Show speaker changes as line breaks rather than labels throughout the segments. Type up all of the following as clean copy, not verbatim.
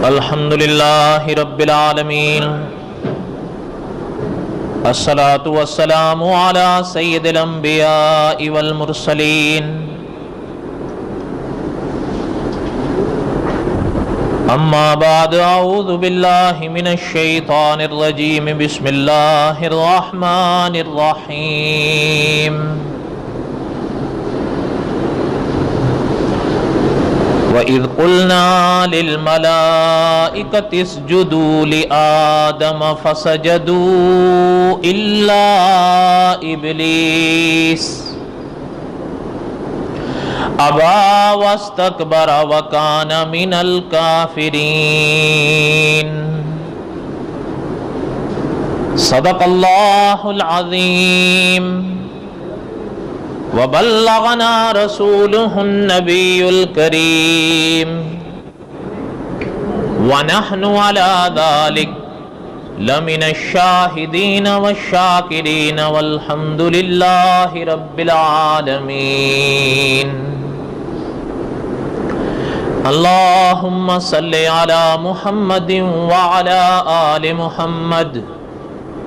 الحمدللہ رب العالمین، الصلاة والسلام علی سید الانبیاء والمرسلین، اما بعد، اعوذ باللہ من الشیطان الرجیم، بسم اللہ الرحمن الرحیم۔ وَإِذْ قُلْنَا لِلْمَلَائِكَةِ اسْجُدُوا لِآدَمَ فَسَجَدُوا إِلَّا إِبْلِيسَ أَبَى وَاسْتَكْبَرَ وَكَانَ مِنَ الْكَافِرِينَ۔ صدق اللہ العظیم وبلغنا رسوله النبی الکریم، ونحن على ذلك لمن الشاہدین والشاکرین، والحمد للہ رب العالمین۔ اللہم صلی علی محمد وعلی آل محمد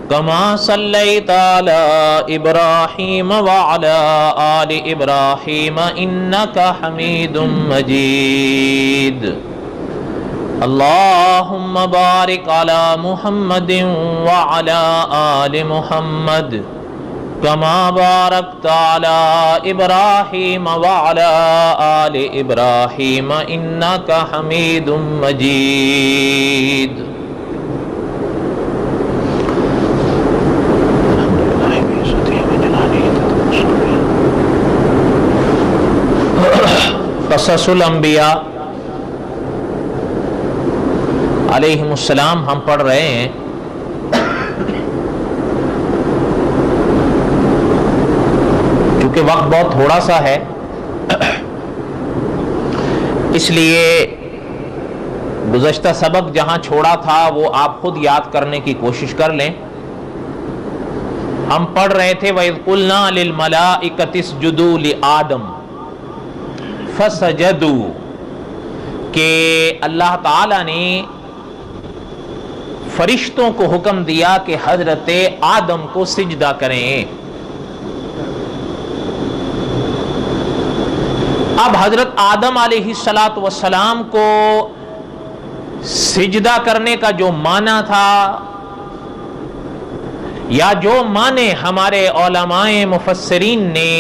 کما صلیت علی ابراہیم وعلی آل ابراہیم انک حمید مجید۔ اللہم بارک علی محمد وعلی آل محمد کما بارکت علی ابراہیم وعلی آل ابراہیم انک حمید مجید۔ قصص الانبیاء علیہم السلام ہم پڑھ رہے ہیں۔ کیونکہ وقت بہت تھوڑا سا ہے، اس لیے گزشتہ سبق جہاں چھوڑا تھا وہ آپ خود یاد کرنے کی کوشش کر لیں۔ ہم پڑھ رہے تھے وَإِذْ قُلْنَا لِلْمَلَائِكَةِ اسْجُدُوا لِآدَمَ فسجدوا، کہ اللہ تعالی نے فرشتوں کو حکم دیا کہ حضرت آدم کو سجدہ کریں۔ اب حضرت آدم علیہ السلام کو سجدہ کرنے کا جو معنی تھا، یا جو معنی ہمارے علماء مفسرین نے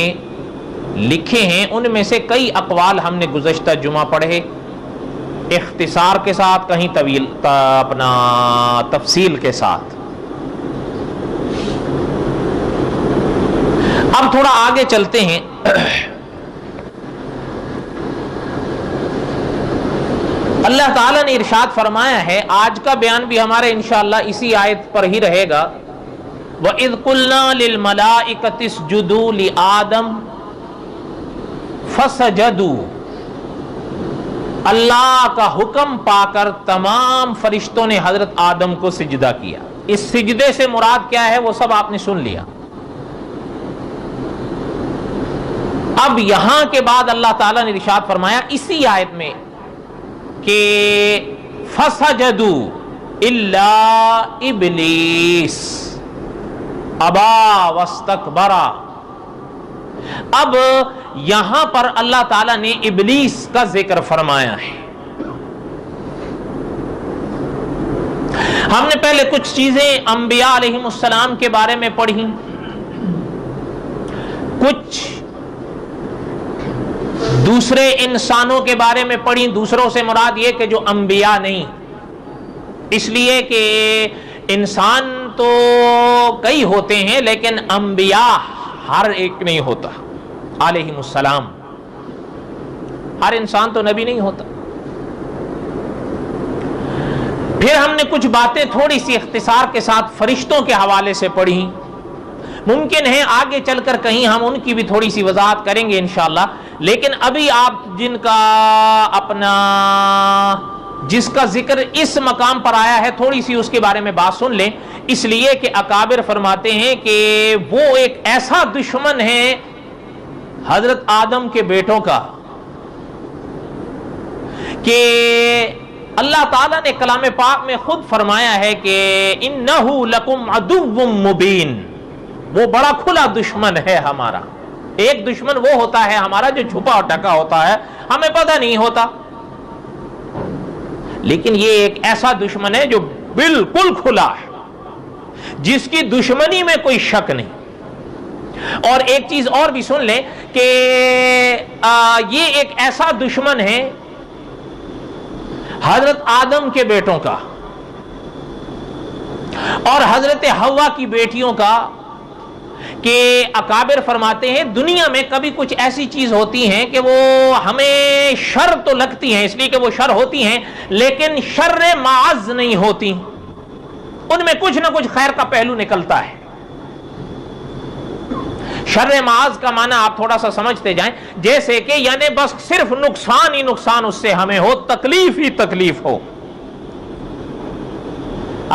لکھے ہیں، ان میں سے کئی اقوال ہم نے گزشتہ جمعہ پڑھے، اختصار کے ساتھ، کہیں طویل تفصیل کے ساتھ۔ اب تھوڑا آگے چلتے ہیں۔ اللہ تعالیٰ نے ارشاد فرمایا ہے، آج کا بیان بھی ہمارے انشاءاللہ اسی آیت پر ہی رہے گا، وَإِذْ قُلْنَا لِلْمَلَائِكَةِ اسْجُدُوا لِآدَمَ فسجدوا، اللہ کا حکم پا کر تمام فرشتوں نے حضرت آدم کو سجدہ کیا۔ اس سجدے سے مراد کیا ہے وہ سب آپ نے سن لیا۔ اب یہاں کے بعد اللہ تعالیٰ نے ارشاد فرمایا اسی آیت میں کہ فسجدوا الا ابلیس ابا واستکبر۔ اب یہاں پر اللہ تعالیٰ نے ابلیس کا ذکر فرمایا ہے۔ ہم نے پہلے کچھ چیزیں انبیاء علیہم السلام کے بارے میں پڑھی، کچھ دوسرے انسانوں کے بارے میں پڑھی۔ دوسروں سے مراد یہ کہ جو انبیاء نہیں، اس لیے کہ انسان تو کئی ہوتے ہیں لیکن انبیاء ہر ایک نہیں ہوتا علیہم السلام۔ ہر انسان تو نبی نہیں ہوتا۔ پھر ہم نے کچھ باتیں تھوڑی سی اختصار کے ساتھ فرشتوں کے حوالے سے پڑھی۔ ممکن ہے آگے چل کر کہیں ہم ان کی بھی تھوڑی سی وضاحت کریں گے انشاءاللہ، لیکن ابھی آپ جن کا جس کا ذکر اس مقام پر آیا ہے تھوڑی سی اس کے بارے میں بات سن لیں، اس لیے کہ اکابر فرماتے ہیں کہ وہ ایک ایسا دشمن ہے حضرت آدم کے بیٹوں کا کہ اللہ تعالیٰ نے کلام پاک میں خود فرمایا ہے کہ اِنَّهُ لَكُمْ عَدُوٌّ مُبِينٌ، وہ بڑا کھلا دشمن ہے ہمارا۔ ایک دشمن وہ ہوتا ہے ہمارا جو چھپا اور ڈھکا ہوتا ہے، ہمیں پتہ نہیں ہوتا، لیکن یہ ایک ایسا دشمن ہے جو بالکل کھلا ہے، جس کی دشمنی میں کوئی شک نہیں۔ اور ایک چیز اور بھی سن لیں کہ یہ ایک ایسا دشمن ہے حضرت آدم کے بیٹوں کا اور حضرت حوا کی بیٹیوں کا، کہ اکابر فرماتے ہیں دنیا میں کبھی کچھ ایسی چیز ہوتی ہیں کہ وہ ہمیں شر تو لگتی ہیں، اس لیے کہ وہ شر ہوتی ہیں، لیکن شر معاذ نہیں ہوتی، ان میں کچھ نہ کچھ خیر کا پہلو نکلتا ہے۔ شر معاذ کا معنی آپ تھوڑا سا سمجھتے جائیں، جیسے کہ یعنی بس صرف نقصان ہی نقصان اس سے ہمیں ہو، تکلیف ہی تکلیف ہو۔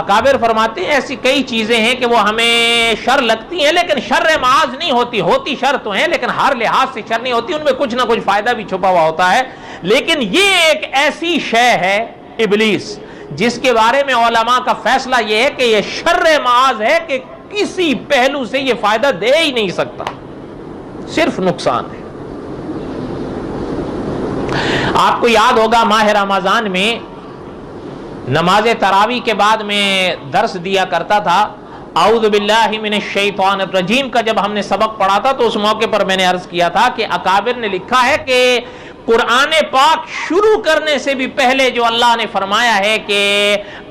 اکابر فرماتے ہیں ایسی کئی چیزیں ہیں کہ وہ ہمیں شر لگتی ہیں لیکن شر معاذ نہیں ہوتی، ہوتی شر تو ہیں لیکن ہر لحاظ سے شر نہیں ہوتی، ان میں کچھ نہ کچھ فائدہ بھی چھپا ہوا ہوتا ہے۔ لیکن یہ ایک ایسی شے ہے ابلیس جس کے بارے میں علماء کا فیصلہ یہ ہے کہ یہ شر معاذ ہے کہ کسی پہلو سے یہ فائدہ دے ہی نہیں سکتا، صرف نقصان ہے۔ آپ کو یاد ہوگا ماہ رمضان میں نماز تراویح کے بعد میں درس دیا کرتا تھا، اعوذ باللہ من الشیطان الرجیم کا جب ہم نے سبق پڑھا تھا تو اس موقع پر میں نے عرض کیا تھا کہ اکابر نے لکھا ہے کہ قرآن پاک شروع کرنے سے بھی پہلے جو اللہ نے فرمایا ہے کہ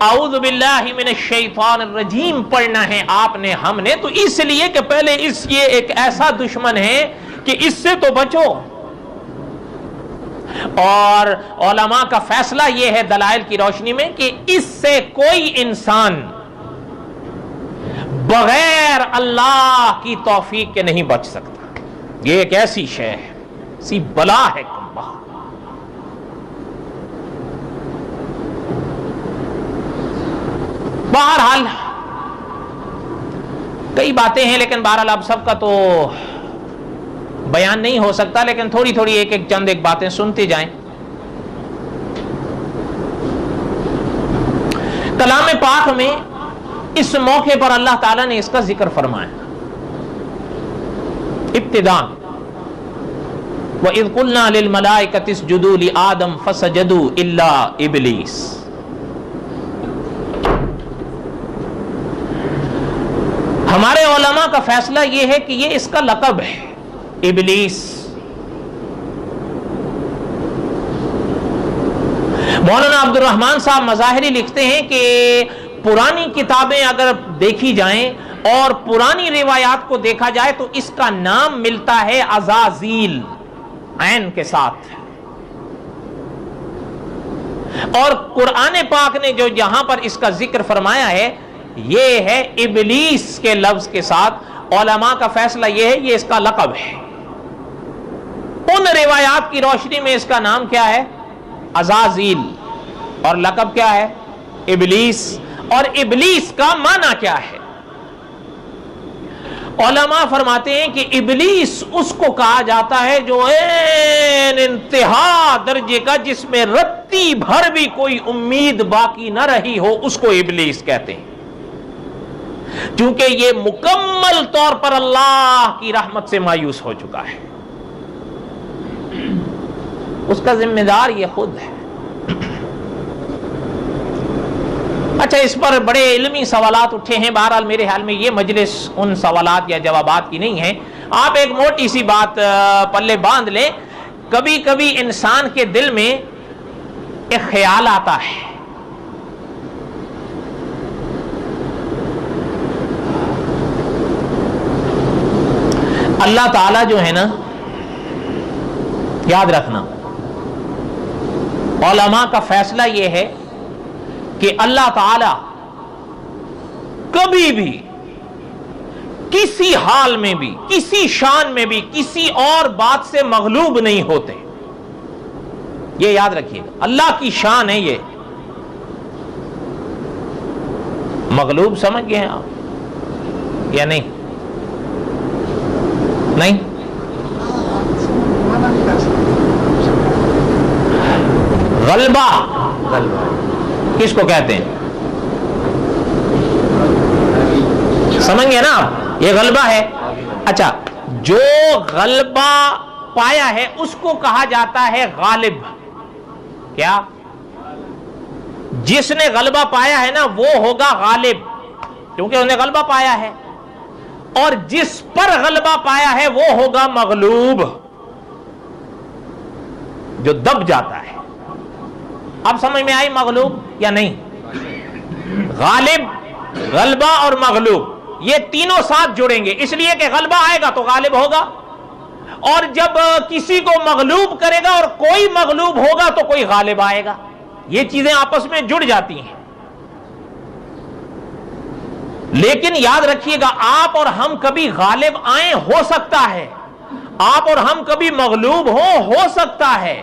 اعوذ باللہ من الشیطان الرجیم پڑھنا ہے آپ نے، ہم نے، تو اس لیے کہ پہلے یہ ایک ایسا دشمن ہے کہ اس سے تو بچو۔ اور علماء کا فیصلہ یہ ہے دلائل کی روشنی میں کہ اس سے کوئی انسان بغیر اللہ کی توفیق کے نہیں بچ سکتا۔ یہ ایک ایسی شے ہے، ایسی بلا ہے کمبا۔ بہرحال کئی باتیں ہیں لیکن بہرحال اب سب کا تو بیان نہیں ہو سکتا، لیکن تھوڑی تھوڑی ایک چند باتیں سنتے جائیں۔ کلام پاک میں اس موقع پر اللہ تعالیٰ نے اس کا ذکر فرمایا ابتداء، وَإِذْ قُلْنَا لِلْمَلَائِكَةِ اسْجُدُوا لِآدَمَ فَسَجَدُوا إِلَّا إِبْلِيسَ۔ ہمارے علماء کا فیصلہ یہ ہے کہ یہ اس کا لقب ہے، ابلیس۔ مولانا عبد الرحمن صاحب مظاہری لکھتے ہیں کہ پرانی کتابیں اگر دیکھی جائیں اور پرانی روایات کو دیکھا جائے تو اس کا نام ملتا ہے عزازیل، عین کے ساتھ، اور قرآن پاک نے جو یہاں پر اس کا ذکر فرمایا ہے یہ ہے ابلیس کے لفظ کے ساتھ۔ علماء کا فیصلہ یہ ہے یہ اس کا لقب ہے۔ ان روایات کی روشنی میں اس کا نام کیا ہے؟ عزازیل، اور لقب کیا ہے؟ ابلیس۔ اور ابلیس کا معنی کیا ہے؟ علماء فرماتے ہیں کہ ابلیس اس کو کہا جاتا ہے جو انتہا درجے کا، جس میں رتی بھر بھی کوئی امید باقی نہ رہی ہو، اس کو ابلیس کہتے ہیں، کیونکہ یہ مکمل طور پر اللہ کی رحمت سے مایوس ہو چکا ہے۔ اس کا ذمہ دار یہ خود ہے۔ اچھا، اس پر بڑے علمی سوالات اٹھے ہیں، بہرحال میرے خیال میں یہ مجلس ان سوالات یا جوابات کی نہیں ہے۔ آپ ایک موٹی سی بات پلے باندھ لیں، کبھی کبھی انسان کے دل میں ایک خیال آتا ہے، اللہ تعالیٰ جو ہے نا، یاد رکھنا علماء کا فیصلہ یہ ہے کہ اللہ تعالیٰ کبھی بھی کسی حال میں بھی، کسی شان میں بھی، کسی اور بات سے مغلوب نہیں ہوتے۔ یہ یاد رکھیے گا، اللہ کی شان ہے یہ۔ مغلوب سمجھ گئے ہیں آپ یا نہیں؟ نہیں؟ غلبہ کس کو کہتے ہیں؟ سمجھ گئے نا آپ؟ یہ غلبہ ہے. اچھا، جو غلبہ پایا ہے اس کو کہا جاتا ہے غالب. کیا؟ جس نے غلبہ پایا ہے نا وہ ہوگا غالب، کیونکہ اس نے غلبہ پایا ہے. اور جس پر غلبہ پایا ہے وہ ہوگا مغلوب، جو دب جاتا ہے. اب سمجھ میں آئی مغلوب یا نہیں؟ غالب، غلبہ اور مغلوب یہ تینوں ساتھ جڑیں گے، اس لیے کہ غلبہ آئے گا تو غالب ہوگا، اور جب کسی کو مغلوب کرے گا اور کوئی مغلوب ہوگا تو کوئی غالب آئے گا. یہ چیزیں آپس میں جڑ جاتی ہیں. لیکن یاد رکھیے گا، آپ اور ہم کبھی غالب آئیں، ہو سکتا ہے. آپ اور ہم کبھی مغلوب ہو سکتا ہے.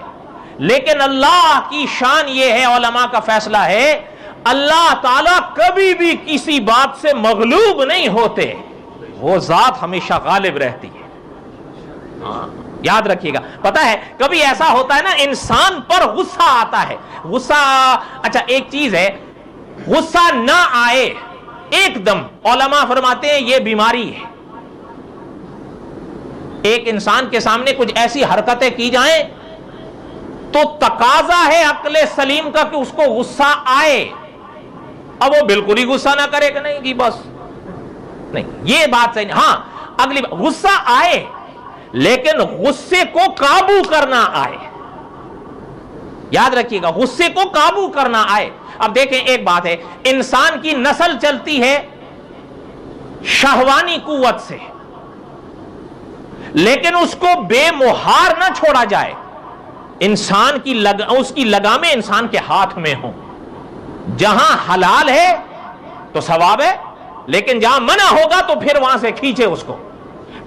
لیکن اللہ کی شان یہ ہے، علماء کا فیصلہ ہے، اللہ تعالیٰ کبھی بھی کسی بات سے مغلوب نہیں ہوتے، وہ ذات ہمیشہ غالب رہتی ہے. یاد رکھیے گا. پتہ ہے کبھی ایسا ہوتا ہے نا، انسان پر غصہ آتا ہے. غصہ، اچھا ایک چیز ہے، غصہ نہ آئے ایک دم، علماء فرماتے ہیں یہ بیماری ہے. ایک انسان کے سامنے کچھ ایسی حرکتیں کی جائیں تو تقاضا ہے عقل سلیم کا کہ اس کو غصہ آئے. اب وہ بالکل ہی غصہ نہ کرے کہ نہیں جی بس نہیں، یہ بات صحیح نہیں. ہاں اگلی بات، غصہ آئے لیکن غصے کو قابو کرنا آئے. یاد رکھیے گا، غصے کو قابو کرنا آئے. اب دیکھیں ایک بات ہے، انسان کی نسل چلتی ہے شہوانی قوت سے، لیکن اس کو بے مہار نہ چھوڑا جائے. انسان کی اس کی لگامیں انسان کے ہاتھ میں ہوں. جہاں حلال ہے تو ثواب ہے، لیکن جہاں منع ہوگا تو پھر وہاں سے کھینچے اس کو،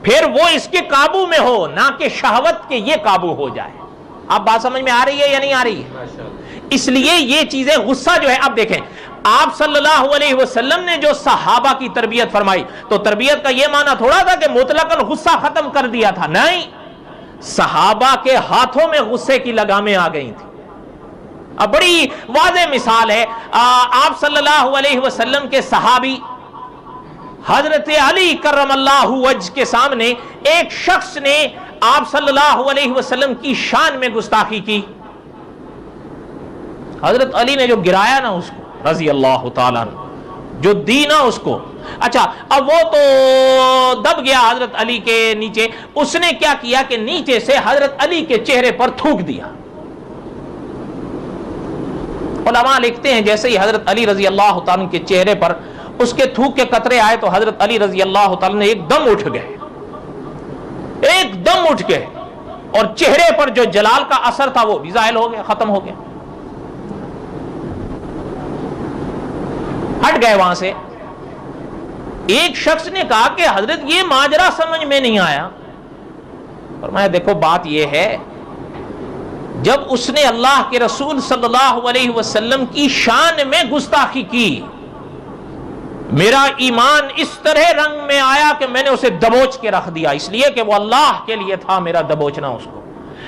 پھر وہ اس کے قابو میں ہو، نہ کہ شہوت کے یہ قابو ہو جائے. اب بات سمجھ میں آ رہی ہے یا نہیں آ رہی ہے؟ اس لیے یہ چیزیں، غصہ جو ہے، اب دیکھیں آپ صلی اللہ علیہ وسلم نے جو صحابہ کی تربیت فرمائی، تو تربیت کا یہ معنی تھوڑا تھا کہ مطلقاً غصہ ختم کر دیا تھا، نہیں. صحابہ کے ہاتھوں میں غصے کی لگامیں آ گئی تھی. اب بڑی واضح مثال ہے، آپ صلی اللہ علیہ وسلم کے صحابی حضرت علی کرم اللہ وجہ کے سامنے ایک شخص نے آپ صلی اللہ علیہ وسلم کی شان میں گستاخی کی. حضرت علی نے جو گرایا نا اس کو رضی اللہ تعالیٰ عنہ، جو دی نا اس کو. اچھا اب وہ تو دب گیا حضرت علی کے نیچے. اس نے کیا کیا کہ نیچے سے حضرت علی کے چہرے پر تھوک دیا. علماء لکھتے ہیں جیسے ہی حضرت علی رضی اللہ تعالیٰ کے چہرے پر اس کے تھوک کے قطرے آئے تو حضرت علی رضی اللہ تعالیٰ نے ایک دم اٹھ گئے، ایک دم اٹھ گئے، اور چہرے پر جو جلال کا اثر تھا وہ بھی زائل ہو گیا، ختم ہو گیا، ہٹ گئے وہاں سے. ایک شخص نے کہا کہ حضرت یہ ماجرا سمجھ میں نہیں آیا. فرمایا دیکھو بات یہ ہے، جب اس نے اللہ کے رسول صلی اللہ علیہ وسلم کی شان میں گستاخی کی، میرا ایمان اس طرح رنگ میں آیا کہ میں نے اسے دبوچ کے رکھ دیا، اس لیے کہ وہ اللہ کے لیے تھا میرا دبوچنا اس کو.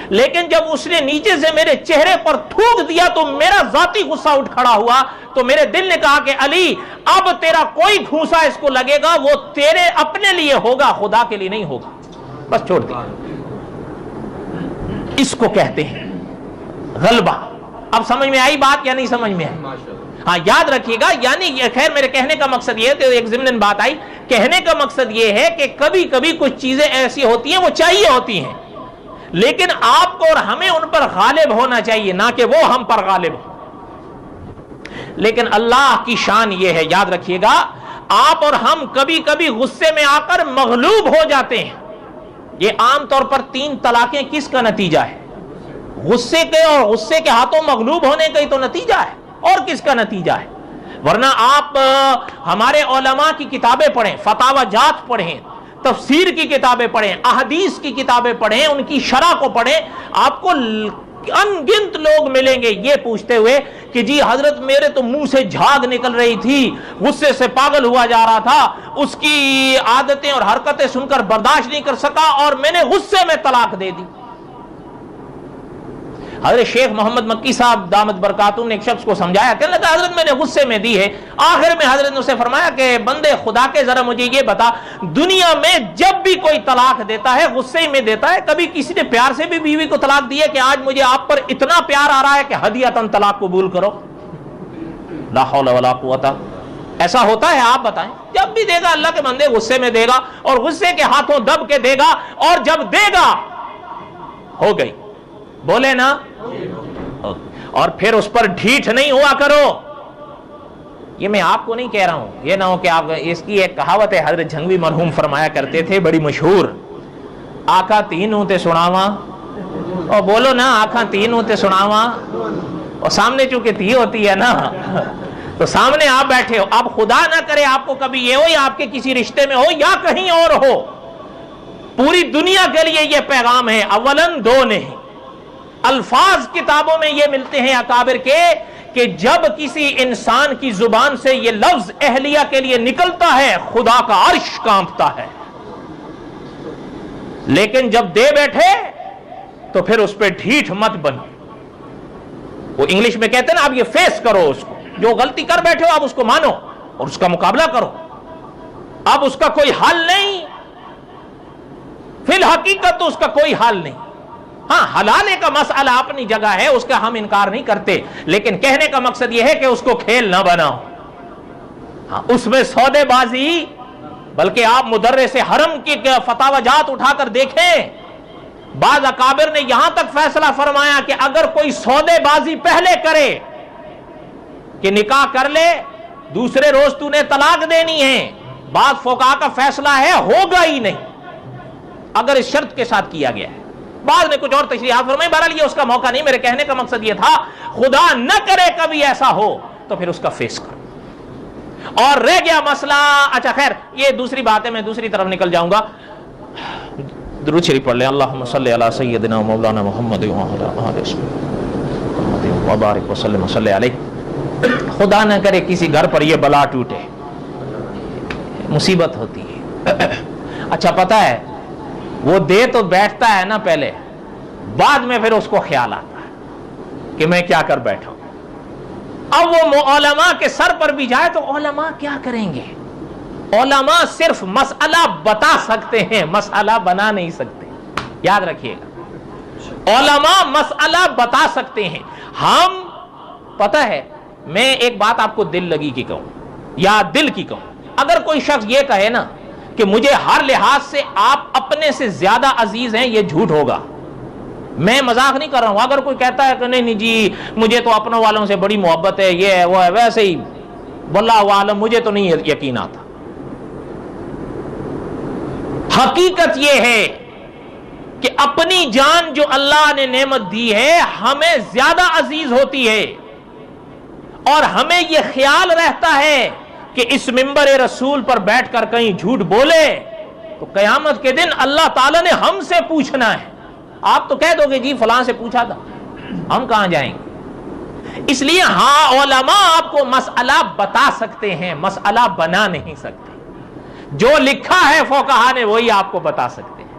لیکن جب اس نے نیچے سے میرے چہرے پر تھوک دیا تو میرا ذاتی غصہ اٹھ کھڑا ہوا. تو میرے دل نے کہا کہ علی اب تیرا کوئی گھونسا اس کو لگے گا وہ تیرے اپنے لیے ہوگا، خدا کے لیے نہیں ہوگا، بس چھوڑ دیا. اس کو کہتے ہیں غلبہ. اب سمجھ میں آئی بات یا نہیں سمجھ میں آئی؟ ہاں یاد رکھیے گا. یعنی خیر میرے کہنے کا مقصد یہ ہے کہ ایک ضمن بات آئی، کہنے کا مقصد یہ ہے کہ کبھی کبھی کچھ چیزیں ایسی ہوتی ہیں وہ چاہیے ہوتی ہیں، لیکن آپ کو اور ہمیں ان پر غالب ہونا چاہیے، نہ کہ وہ ہم پر غالب ہو. لیکن اللہ کی شان یہ ہے، یاد رکھیے گا، آپ اور ہم کبھی کبھی غصے میں آ کر مغلوب ہو جاتے ہیں. یہ عام طور پر 3 طلاقیں کس کا نتیجہ ہے؟ غصے کے، اور غصے کے ہاتھوں مغلوب ہونے کا ہی تو نتیجہ ہے، اور کس کا نتیجہ ہے؟ ورنہ آپ ہمارے علماء کی کتابیں پڑھیں، فتاوی جات پڑھیں، تفسیر کی کتابیں پڑھیں، احادیث کی کتابیں پڑھیں، ان کی شرح کو پڑھیں، آپ کو ان گنت لوگ ملیں گے یہ پوچھتے ہوئے کہ جی حضرت میرے تو منہ سے جھاگ نکل رہی تھی، غصے سے پاگل ہوا جا رہا تھا، اس کی عادتیں اور حرکتیں سن کر برداشت نہیں کر سکا اور میں نے غصے میں طلاق دے دی. حضرت شیخ محمد مکی صاحب دامت برکاتہم نے ایک شخص کو سمجھایا، کہنے لگا حضرت میں نے غصے میں دی ہے. آخر میں حضرت نے اسے فرمایا کہ بندے خدا کے ذرا مجھے یہ بتا، دنیا میں جب بھی کوئی طلاق دیتا ہے غصے میں دیتا ہے، کبھی کسی نے پیار سے بھی بیوی کو طلاق دی ہے کہ آج مجھے آپ پر اتنا پیار آ رہا ہے کہ ہدیۃً طلاق قبول کرو؟ لا حول ولا قوت. ایسا ہوتا ہے؟ آپ بتائیں. جب بھی دے گا اللہ کے بندے غصے میں دے گا، اور غصے کے ہاتھوں دب کے دے گا، اور جب دے گا ہو گئی. بولے نا. اور پھر اس پر ڈھیٹ نہیں ہوا کرو. یہ میں آپ کو نہیں کہہ رہا ہوں، یہ نہ ہو کہ آپ، اس کی ایک کہاوت ہے حضرت جھنگوی مرحوم فرمایا کرتے تھے، بڑی مشہور، آقا تین ہوتے سناواں، اور بولو نا آقا تین ہوتے سناواں، اور سامنے چونکہ تی ہوتی ہے نا تو سامنے آپ بیٹھے ہو. اب خدا نہ کرے آپ کو کبھی یہ ہو، یا آپ کے کسی رشتے میں ہو یا کہیں اور ہو، پوری دنیا کے لیے یہ پیغام ہے. اولن دو نہیں الفاظ کتابوں میں یہ ملتے ہیں اکابر کے، کہ جب کسی انسان کی زبان سے یہ لفظ اہلیہ کے لیے نکلتا ہے خدا کا عرش کانپتا ہے، لیکن جب دے بیٹھے تو پھر اس پہ ڈھیٹ مت بنو. وہ انگلش میں کہتے ہیں نا، آپ یہ فیس کرو اس کو، جو غلطی کر بیٹھے ہو آپ اس کو مانو اور اس کا مقابلہ کرو. اب اس کا کوئی حل نہیں، فی الحقیقت تو اس کا کوئی حل نہیں. ہاں حلالے کا مسئلہ اپنی جگہ ہے، اس کا ہم انکار نہیں کرتے، لیکن کہنے کا مقصد یہ ہے کہ اس کو کھیل نہ بناؤ. ہاں اس میں سودے بازی، بلکہ آپ مدرس حرم کی فتاوی جات اٹھا کر دیکھیں، بعض اکابر نے یہاں تک فیصلہ فرمایا کہ اگر کوئی سودے بازی پہلے کرے کہ نکاح کر لے دوسرے روز تو نے طلاق دینی ہے، بعض فقہا کا فیصلہ ہے ہوگا ہی نہیں اگر اس شرط کے ساتھ کیا گیا ہے. بعض نے کچھ اور تشریحات فرمائی، بہرحال یہ اس کا موقع نہیں. میرے کہنے کا مقصد یہ تھا خدا نہ کرے کبھی ایسا ہو تو پھر اس کا فیس کرو. اور رہ گیا مسئلہ، اچھا خیر یہ دوسری بات ہے، میں دوسری طرف نکل جاؤں گا. درود شریف پڑھ لیں. اللہم صلی علی سیدنا مولانا محمد وعلی آلہ محمد وبارک وسلم صلی علیہ. خدا نہ کرے کسی گھر پر یہ بلا ٹوٹے، مصیبت ہوتی ہے. اچھا پتہ ہے وہ دے تو بیٹھتا ہے نا پہلے، بعد میں پھر اس کو خیال آتا ہے کہ میں کیا کر بیٹھا. اب وہ علماء کے سر پر بھی جائے تو علماء کیا کریں گے؟ علماء صرف مسئلہ بتا سکتے ہیں، مسئلہ بنا نہیں سکتے. یاد رکھیے گا، علماء مسئلہ بتا سکتے ہیں. ہم پتہ ہے، میں ایک بات آپ کو دل لگی کی کہوں یا دل کی کہوں، اگر کوئی شخص یہ کہے نا کہ مجھے ہر لحاظ سے آپ اپنے سے زیادہ عزیز ہیں، یہ جھوٹ ہوگا. میں مذاق نہیں کر رہا ہوں. اگر کوئی کہتا ہے کہ نہیں جی مجھے تو اپنوں والوں سے بڑی محبت ہے، یہ ہے وہ ہے، ویسے ہی واللہ عالم مجھے تو نہیں یقین آتا. حقیقت یہ ہے کہ اپنی جان جو اللہ نے نعمت دی ہے ہمیں زیادہ عزیز ہوتی ہے، اور ہمیں یہ خیال رہتا ہے کہ اس منبر رسول پر بیٹھ کر کہیں جھوٹ بولے تو قیامت کے دن اللہ تعالیٰ نے ہم سے پوچھنا ہے. آپ تو کہہ دو گے جی فلاں سے پوچھا تھا، ہم کہاں جائیں گے؟ اس لیے ہاں علماء آپ کو مسئلہ بتا سکتے ہیں، مسئلہ بنا نہیں سکتے. جو لکھا ہے فقہا نے وہی آپ کو بتا سکتے ہیں،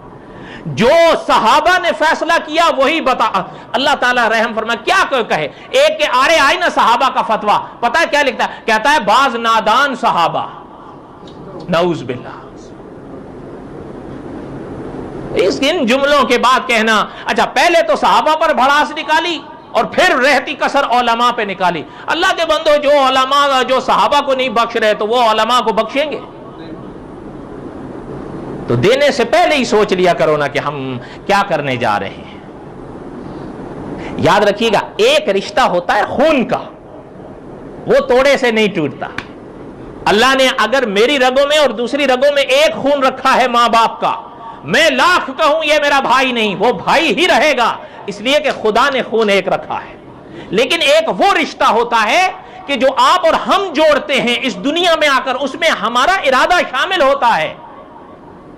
جو صحابہ نے فیصلہ کیا وہی بتا. اللہ تعالیٰ رحم فرمائے. کیا کہے؟ ایک کے آرے آئی نا صحابہ کا فتویٰ، پتہ ہے کیا لکھتا ہے؟ کہتا ہے بعض نادان صحابہ، نعوذ باللہ. ان جملوں کے بعد کہنا اچھا پہلے تو صحابہ پر بھڑاس نکالی اور پھر رہتی کسر علماء پہ نکالی. اللہ کے بندو، جو علماء جو صحابہ کو نہیں بخش رہے تو وہ علماء کو بخشیں گے؟ تو دینے سے پہلے ہی سوچ لیا کرو نا کہ ہم کیا کرنے جا رہے ہیں. یاد رکھیے گا، ایک رشتہ ہوتا ہے خون کا، وہ توڑے سے نہیں ٹوٹتا. اللہ نے اگر میری رگوں میں اور دوسری رگوں میں ایک خون رکھا ہے ماں باپ کا، میں لاکھ کہوں یہ میرا بھائی نہیں، وہ بھائی ہی رہے گا، اس لیے کہ خدا نے خون ایک رکھا ہے. لیکن ایک وہ رشتہ ہوتا ہے کہ جو آپ اور ہم جوڑتے ہیں اس دنیا میں آ کر، اس میں ہمارا ارادہ شامل ہوتا ہے،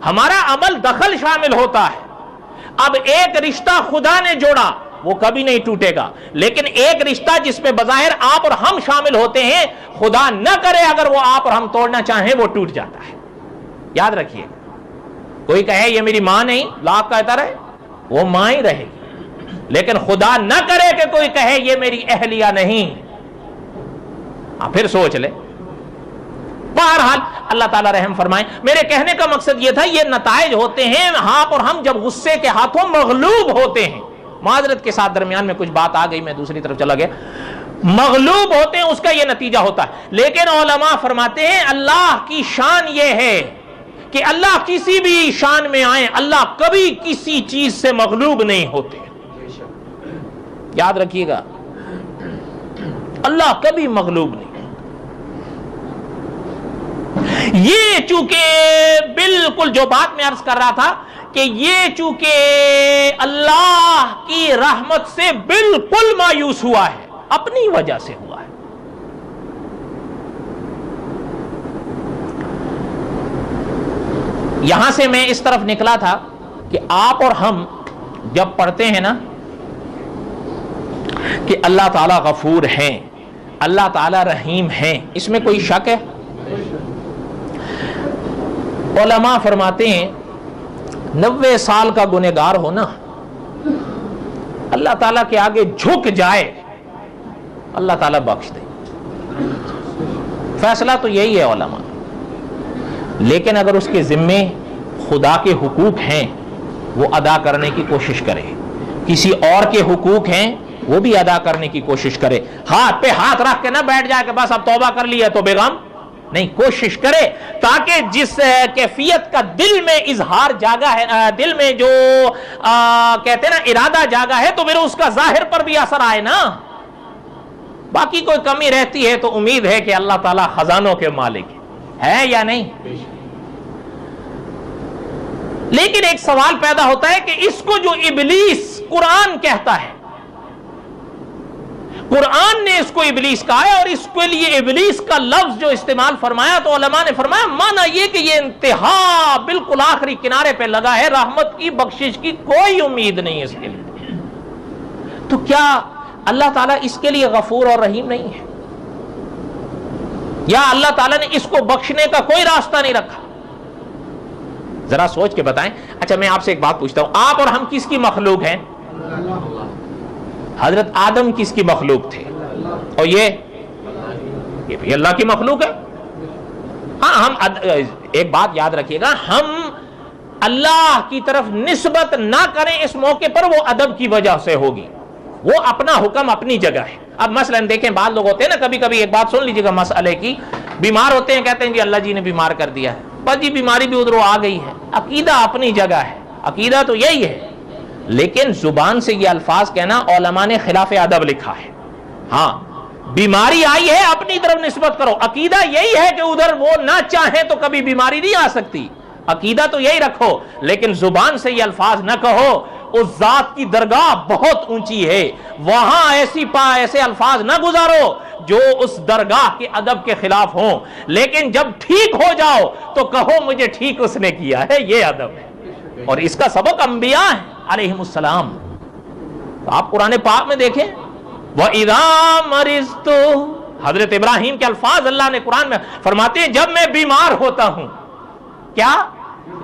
ہمارا عمل دخل شامل ہوتا ہے. اب ایک رشتہ خدا نے جوڑا وہ کبھی نہیں ٹوٹے گا، لیکن ایک رشتہ جس میں بظاہر آپ اور ہم شامل ہوتے ہیں، خدا نہ کرے اگر وہ آپ اور ہم توڑنا چاہیں وہ ٹوٹ جاتا ہے. یاد رکھیے، کوئی کہے یہ میری ماں نہیں، لاکھ کہتا رہے، وہ ماں ہی رہے گی. لیکن خدا نہ کرے کہ کوئی کہے یہ میری اہلیہ نہیں، پھر سوچ لے۔ بہرحال اللہ تعالیٰ رحم فرمائے۔ میرے کہنے کا مقصد یہ تھا، یہ نتائج ہوتے ہیں آپ اور ہم جب غصے کے ہاتھوں مغلوب ہوتے ہیں۔ معذرت کے ساتھ درمیان میں کچھ بات آ گئی، میں دوسری طرف چلا گیا۔ مغلوب ہوتے ہیں، اس کا یہ نتیجہ ہوتا ہے۔ لیکن علماء فرماتے ہیں اللہ کی شان یہ ہے کہ اللہ کسی بھی شان میں آئیں، اللہ کبھی کسی چیز سے مغلوب نہیں ہوتے۔ یاد رکھیے گا، اللہ کبھی مغلوب نہیں۔ یہ چونکہ بالکل جو بات میں عرض کر رہا تھا کہ یہ چونکہ اللہ کی رحمت سے بالکل مایوس ہوا ہے، اپنی وجہ سے ہوا ہے۔ یہاں سے میں اس طرف نکلا تھا کہ آپ اور ہم جب پڑھتے ہیں نا کہ اللہ تعالیٰ غفور ہیں، اللہ تعالیٰ رحیم ہیں، اس میں کوئی شک ہے؟ علماء فرماتے ہیں 90 سال کا گنہگار ہو نا، اللہ تعالیٰ کے آگے جھک جائے، اللہ تعالیٰ بخش دے۔ فیصلہ تو یہی ہے علماء۔ لیکن اگر اس کے ذمے خدا کے حقوق ہیں وہ ادا کرنے کی کوشش کرے، کسی اور کے حقوق ہیں وہ بھی ادا کرنے کی کوشش کرے، ہاتھ پہ ہاتھ رکھ کے نہ بیٹھ جائے کہ بس اب توبہ کر لیا تو بیغم نہیں، کوشش کرے تاکہ جس کیفیت کا دل میں اظہار جاگا ہے، دل میں جو کہتے ہیں نا ارادہ جاگا ہے، تو پھر اس کا ظاہر پر بھی اثر آئے نا۔ باقی کوئی کمی رہتی ہے تو امید ہے کہ اللہ تعالیٰ خزانوں کے مالک ہے یا نہیں۔ لیکن ایک سوال پیدا ہوتا ہے کہ اس کو جو ابلیس قرآن کہتا ہے، قرآن نے اس کو ابلیس کہا ہے اور اس کے لیے ابلیس کا لفظ جو استعمال فرمایا تو علماء نے فرمایا مانا یہ کہ یہ انتہا بالکل آخری کنارے پہ لگا ہے، رحمت کی بخشش کی کوئی امید نہیں ہے اس کے لیے۔ تو کیا اللہ تعالیٰ اس کے لیے غفور اور رحیم نہیں ہے؟ یا اللہ تعالیٰ نے اس کو بخشنے کا کوئی راستہ نہیں رکھا؟ ذرا سوچ کے بتائیں۔ اچھا میں آپ سے ایک بات پوچھتا ہوں، آپ اور ہم کس کی مخلوق ہیں؟ حضرت آدم کس کی مخلوق تھے؟ اور یہ بھی اللہ کی مخلوق ہے۔ ہاں ہم ایک بات یاد رکھیے گا، ہم اللہ کی طرف نسبت نہ کریں اس موقع پر، وہ ادب کی وجہ سے ہوگی، وہ اپنا حکم اپنی جگہ ہے۔ اب مثلا دیکھیں بعض لوگ ہوتے ہیں نا، کبھی کبھی ایک بات سن لیجیے گا مسئلے کی، بیمار ہوتے ہیں کہتے ہیں جی اللہ جی نے بیمار کر دیا ہے، بس جی بیماری بھی ادھر آ گئی ہے۔ عقیدہ اپنی جگہ ہے، عقیدہ تو یہی ہے، لیکن زبان سے یہ الفاظ کہنا علماء نے خلاف ادب لکھا ہے۔ ہاں بیماری آئی ہے اپنی طرف نسبت کرو، عقیدہ یہی ہے کہ ادھر وہ نہ چاہیں تو کبھی بیماری نہیں آ سکتی، عقیدہ تو یہی رکھو، لیکن زبان سے یہ الفاظ نہ کہو۔ اس ذات کی درگاہ بہت اونچی ہے، وہاں ایسے الفاظ نہ گزارو جو اس درگاہ کے ادب کے خلاف ہوں، لیکن جب ٹھیک ہو جاؤ تو کہو مجھے ٹھیک اس نے کیا ہے، یہ ادب ہے۔ اور اس کا سبق انبیاء ہیں علیہم السلام۔ آپ قرآن پاک میں دیکھیں وَإِذَا مَرِضْتُ، حضرت ابراہیم کے الفاظ اللہ نے قرآن میں فرماتے ہیں جب میں بیمار ہوتا ہوں، کیا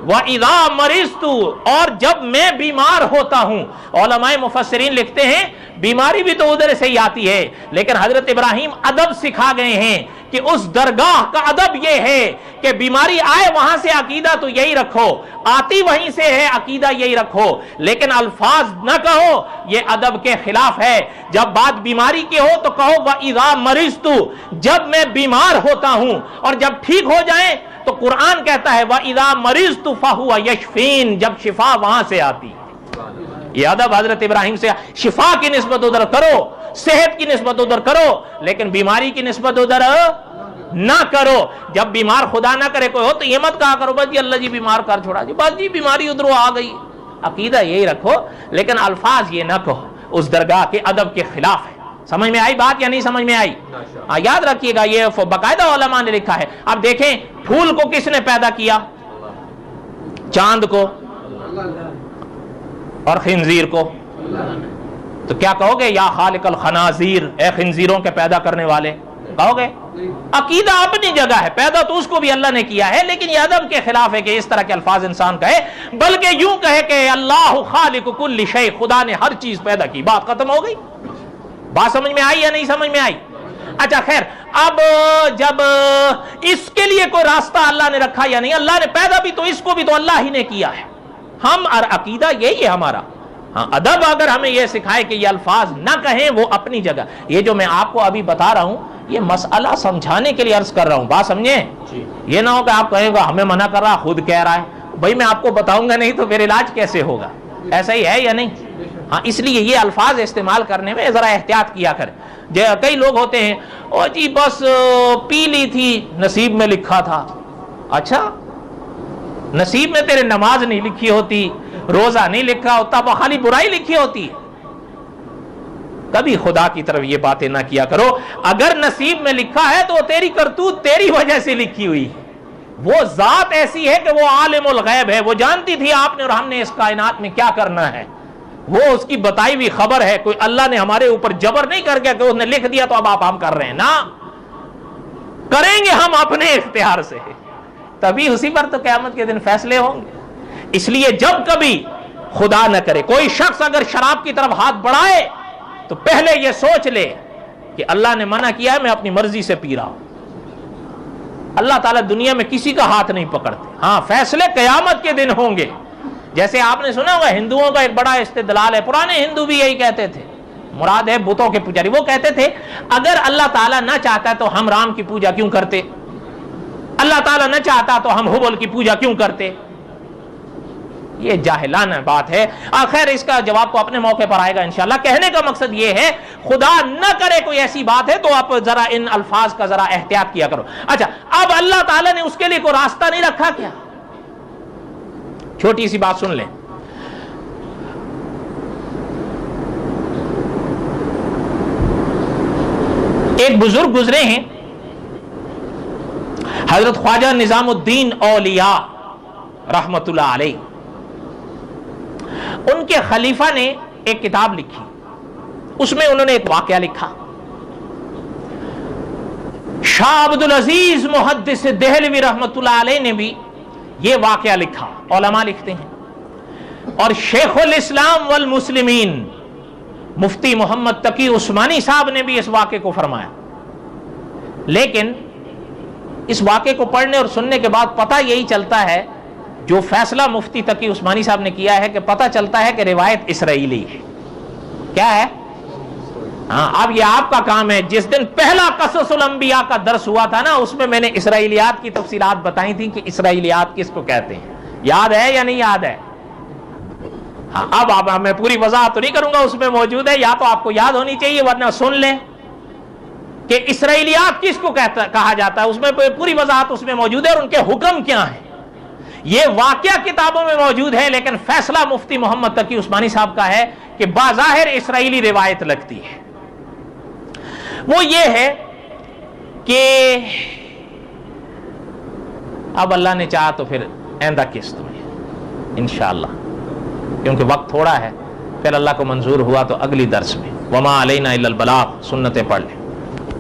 وَإِذَا مَرِضْتُ، اور جب میں بیمار ہوتا ہوں۔ علماء مفسرین لکھتے ہیں بیماری بھی تو ادھر سے ہی آتی ہے، لیکن حضرت ابراہیم ادب سکھا گئے ہیں کہ اس درگاہ کا ادب یہ ہے کہ بیماری آئے وہاں سے عقیدہ تو یہی رکھو، آتی وہیں سے ہے عقیدہ یہی رکھو، لیکن الفاظ نہ کہو، یہ ادب کے خلاف ہے۔ جب بات بیماری کی ہو تو کہو وَإِذَا مَرِضْتُ، جب میں بیمار ہوتا ہوں، اور جب ٹھیک ہو جائیں تو قرآن کہتا ہے وَإِذَا مَرِضْتُ فَهُوَ يَشْفِينِ، جب شفا وہاں سے آتی۔ یہ ادب حضرت ابراہیم سے، شفا کی نسبت ادھر کرو، صحت کی نسبت ادھر کرو، لیکن بیماری کی نسبت ادھر نہ کرو۔ جب بیمار خدا نہ کرے کوئی ہو تو یہ مت کہا کرو بس جی اللہ جی بیمار کر چھوڑا جی، بس جی بیماری ادھر آ گئی۔ عقیدہ یہی رکھو، لیکن الفاظ یہ نہ کہو، اس درگاہ کے ادب کے خلاف ہے۔ سمجھ میں آئی بات یا نہیں سمجھ میں آئی؟ یاد رکھیے گا یہ باقاعدہ علماء نے لکھا ہے۔ اب دیکھیں پھول کو کس نے پیدا کیا؟ چاند کو اور خنزیر کو۔ تو کیا کہو گے یا خالق الخنازیر، اے خنزیروں کے پیدا کرنے والے؟ ہو گئے. عقیدہ اپنی جگہ ہے, پیدا تو اس کو بھی اللہ نے کیا ہے, لیکن یہ ادب کے خلاف ہے کہ اس طرح کے الفاظ انسان کہے, بلکہ یوں کہے کہ اللہ خالق کل شیء, خدا نے ہر چیز پیدا کی, بات ختم ہو گئی. بات سمجھ میں آئی یا نہیں سمجھ میں آئی؟ اچھا خیر, اب جب اس کے لیے کوئی راستہ اللہ نے رکھا یا نہیں, اللہ نے پیدا بھی تو اس کو بھی تو اللہ ہی نے کیا ہے. ہم اور عقیدہ یہی ہے ہمارا. ہاں, ادب اگر ہمیں یہ سکھائے کہ یہ الفاظ نہ کہیں, وہ اپنی جگہ. یہ جو میں آپ کو ابھی بتا رہا ہوں یہ مسئلہ سمجھانے کے لیے عرض کر رہا ہوں, بات سمجھیں. یہ نہ ہو کہ آپ کہیں گا ہمیں منع کر رہا, خود کہہ رہا ہے. بھائی میں آپ کو بتاؤں گا نہیں تو پھر علاج کیسے ہوگا؟ ایسا ہی ہے یا نہیں؟ ہاں, اس لیے یہ الفاظ استعمال کرنے میں ذرا احتیاط کیا کریں. کئی لوگ ہوتے ہیں, او جی بس پی لی تھی, نصیب میں لکھا تھا. اچھا, نصیب میں تیرے نماز نہیں لکھی ہوتی, روزہ نہیں لکھا ہوتا, خالی برائی لکھی ہوتی ہے. کبھی خدا کی طرف یہ باتیں نہ کیا کرو. اگر نصیب میں لکھا ہے تو تیری کرتوت تیری وجہ سے لکھی ہوئی ہے. وہ ذات ایسی ہے کہ وہ عالم الغیب ہے, وہ جانتی تھی آپ نے اور ہم نے اس کائنات میں کیا کرنا ہے, وہ اس کی بتائی ہوئی خبر ہے. کوئی اللہ نے ہمارے اوپر جبر نہیں کر گیا کہ اس نے لکھ دیا تو اب آپ ہم کر رہے ہیں, نہ کریں گے ہم اپنے اختیار سے, تبھی اسی پر تو قیامت کے دن فیصلے ہوں گے. اس لیے جب کبھی خدا نہ کرے کوئی شخص اگر شراب کی طرف ہاتھ بڑھائے تو پہلے یہ سوچ لے کہ اللہ نے منع کیا ہے, میں اپنی مرضی سے پی رہا ہوں. اللہ تعالیٰ دنیا میں کسی کا ہاتھ نہیں پکڑتے. ہاں, فیصلے قیامت کے دن ہوں گے. جیسے آپ نے سنا ہوگا ہندوؤں کا ایک بڑا استدلال ہے, پرانے ہندو بھی یہی کہتے تھے, مراد ہے بتوں کے پجاری. وہ کہتے تھے اگر اللہ تعالیٰ نہ چاہتا تو ہم رام کی پوجا کیوں کرتے, اللہ تعالیٰ نہ چاہتا تو ہم حبل کی پوجا کیوں کرتے. یہ جاہلانہ بات ہے. خیر, اس کا جواب تو اپنے موقع پر آئے گا انشاءاللہ. کہنے کا مقصد یہ ہے خدا نہ کرے کوئی ایسی بات ہے تو آپ ذرا ان الفاظ کا ذرا احتیاط کیا کرو. اچھا, اب اللہ تعالیٰ نے اس کے لیے کوئی راستہ نہیں رکھا کیا؟ چھوٹی سی بات سن لیں. ایک بزرگ گزرے ہیں, حضرت خواجہ نظام الدین اولیاء رحمت اللہ علیہ. ان کے خلیفہ نے ایک کتاب لکھی, اس میں انہوں نے ایک واقعہ لکھا. شاہ عبد العزیز محدث دہلوی رحمت اللہ علیہ نے بھی یہ واقعہ لکھا, علماء لکھتے ہیں, اور شیخ الاسلام والمسلمین مفتی محمد تقی عثمانی صاحب نے بھی اس واقعے کو فرمایا. لیکن اس واقعے کو پڑھنے اور سننے کے بعد پتہ یہی چلتا ہے, جو فیصلہ مفتی تقی عثمانی صاحب نے کیا ہے, کہ پتہ چلتا ہے کہ روایت اسرائیلی ہے. کیا ہے؟ ہاں, اب یہ آپ کا کام ہے. جس دن پہلا قصص الانبیاء کا درس ہوا تھا نا, اس میں نے اسرائیلیات کی تفصیلات بتائی تھی کہ اسرائیلیات کس کو کہتے ہیں. یاد ہے یا نہیں یاد ہے؟ ہاں, اب میں پوری وضاحت تو نہیں کروں گا, اس میں موجود ہے, یا تو آپ کو یاد ہونی چاہیے ورنہ سن لیں کہ اسرائیلیات کس کو کہا جاتا ہے. اس میں پوری وضاحت اس میں موجود ہے, اور ان کے حکم کیا ہیں. یہ واقعہ کتابوں میں موجود ہے, لیکن فیصلہ مفتی محمد تقی عثمانی صاحب کا ہے کہ بظاہر اسرائیلی روایت لگتی ہے. وہ یہ ہے کہ اب اللہ نے چاہا تو پھر آئندہ قسط میں انشاءاللہ, کیونکہ وقت تھوڑا ہے, پھر اللہ کو منظور ہوا تو اگلی درس میں. وما علینا الا البلاغ, سنتیں پڑھ لیں.